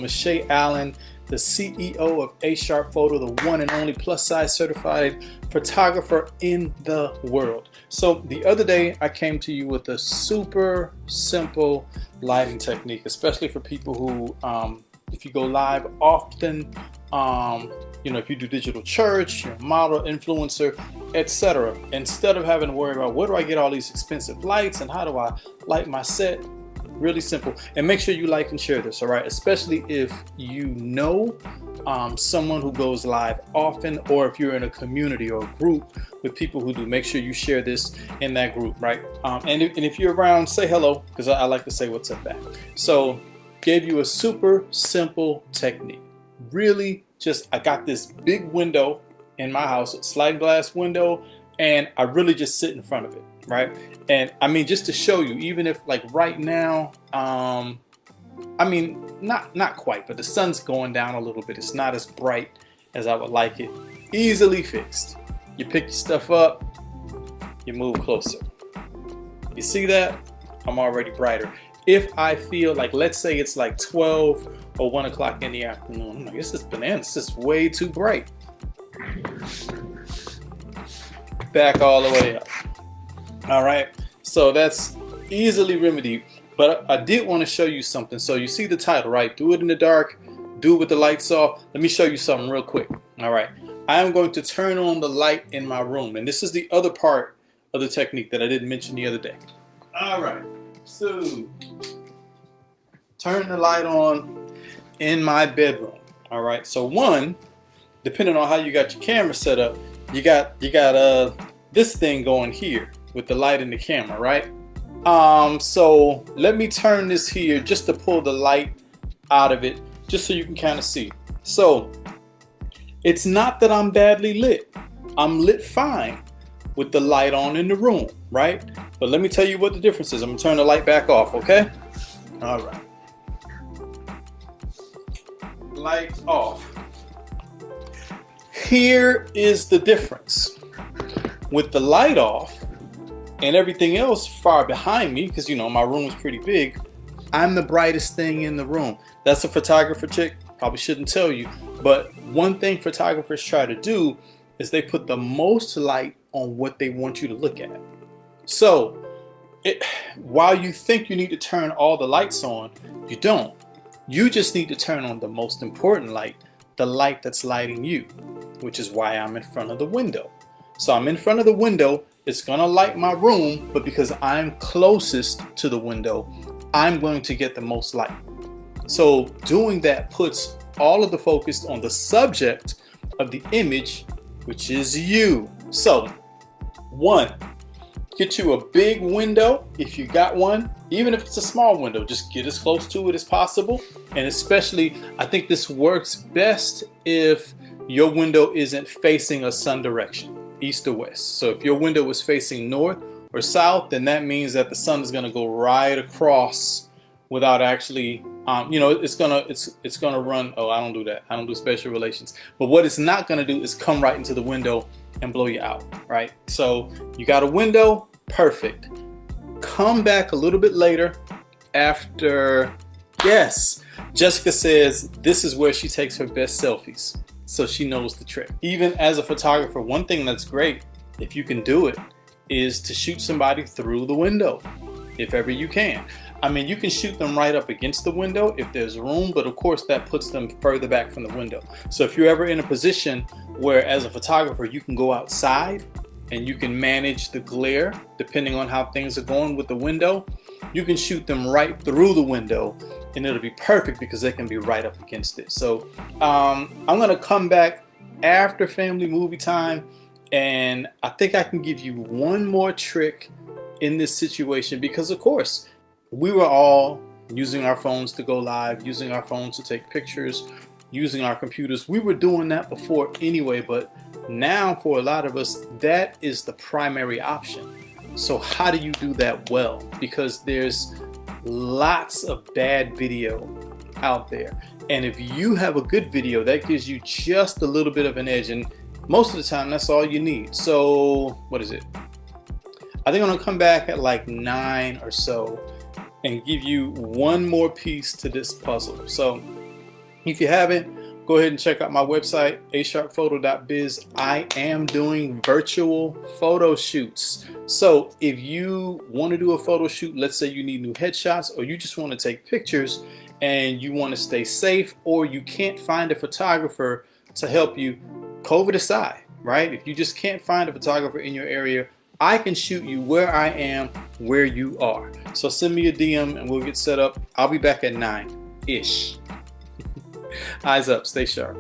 name is Shay Allen, the CEO of A Sharp Photo, the one and only plus size certified photographer in the world. So the other day I came to you with a super simple lighting technique, especially for people who, if you go live often, if you do digital church, you're a model, influencer, etc. Instead of having to worry about where do I get all these expensive lights and how do I light my set, really simple. And make sure you like and share this, all right? Especially if you know someone who goes live often, or if you're in a community or a group with people who do, make sure you share this in that group, right? And if you're around, say hello, because I like to say what's up back. So gave you a super simple technique. Really just, I got this big window in my house, a sliding glass window, and I really just sit in front of it, right? And I mean, just to show you, even if like right now, I mean, not quite, but the sun's going down a little bit. It's not as bright as I would like it. Easily fixed. You pick your stuff up, you move closer. You see that? I'm already brighter. If I feel like, let's say it's like 12 or 1 o'clock in the afternoon, I'm like, this is bananas, this is way too bright. Back all the way up. All right, so that's easily remedied, but I did want to show you something. So you see the title, right? Do it in the dark, do it with the lights off. Let me show you something real quick. All right, I am going to turn on the light in my room, and this is the other part of the technique that I didn't mention the other day. All right, so turn the light on in my bedroom. All right, so one, depending on how you got your camera set up, you got this thing going here with the light in the camera, right? So let me turn this here just to pull the light out of it, just so you can kind of see. So it's not that I'm badly lit. I'm lit fine with the light on in the room, right? But let me tell you what the difference is. I'm gonna turn the light back off, okay? All right. Light off. Here is the difference. With the light off and everything else far behind me, because my room is pretty big, I'm the brightest thing in the room. That's a photographer trick, probably shouldn't tell you, but one thing photographers try to do is they put the most light on what they want you to look at. So while you think you need to turn all the lights on, you don't. You just need to turn on the most important light, the light that's lighting you, which is why I'm in front of the window. So I'm in front of the window, it's gonna light my room, but because I'm closest to the window, I'm going to get the most light. So doing that puts all of the focus on the subject of the image, which is you. So one, get you a big window if you got one. Even if it's a small window, just get as close to it as possible. And especially, I think this works best if your window isn't facing a sun direction, east or west. So if your window is facing north or south, then that means that the sun is going to go right across without actually, it's gonna run. Oh, I don't do that. I don't do spatial relations. But what it's not going to do is come right into the window and blow you out, right? So you got a window, perfect. Come back a little bit later after, yes, Jessica says this is where she takes her best selfies. So she knows the trick. Even as a photographer, one thing that's great, if you can do it, is to shoot somebody through the window, if ever you can. I mean, you can shoot them right up against the window if there's room, but of course that puts them further back from the window. So if you're ever in a position where as a photographer, you can go outside and you can manage the glare, depending on how things are going with the window, you can shoot them right through the window and it'll be perfect because they can be right up against it. So I'm gonna come back after family movie time, and I think I can give you one more trick in this situation, because of course we were all using our phones to go live, using our phones to take pictures, using our computers. We were doing that before anyway, but now for a lot of us, that is the primary option. So how do you do that well? Because there's lots of bad video out there. And if you have a good video, that gives you just a little bit of an edge. And most of the time, that's all you need. So what is it? I think I'm gonna come back at like 9 or so and give you one more piece to this puzzle. So If you haven't, go ahead and check out my website, asharpphoto.biz. I am doing virtual photo shoots. So if you want to do a photo shoot, let's say you need new headshots, or you just want to take pictures and you want to stay safe, or you can't find a photographer to help you, COVID aside, right? If you just can't find a photographer in your area, I can shoot you where I am, where you are. So send me a DM and we'll get set up. I'll be back at 9-ish. Eyes up, stay sharp.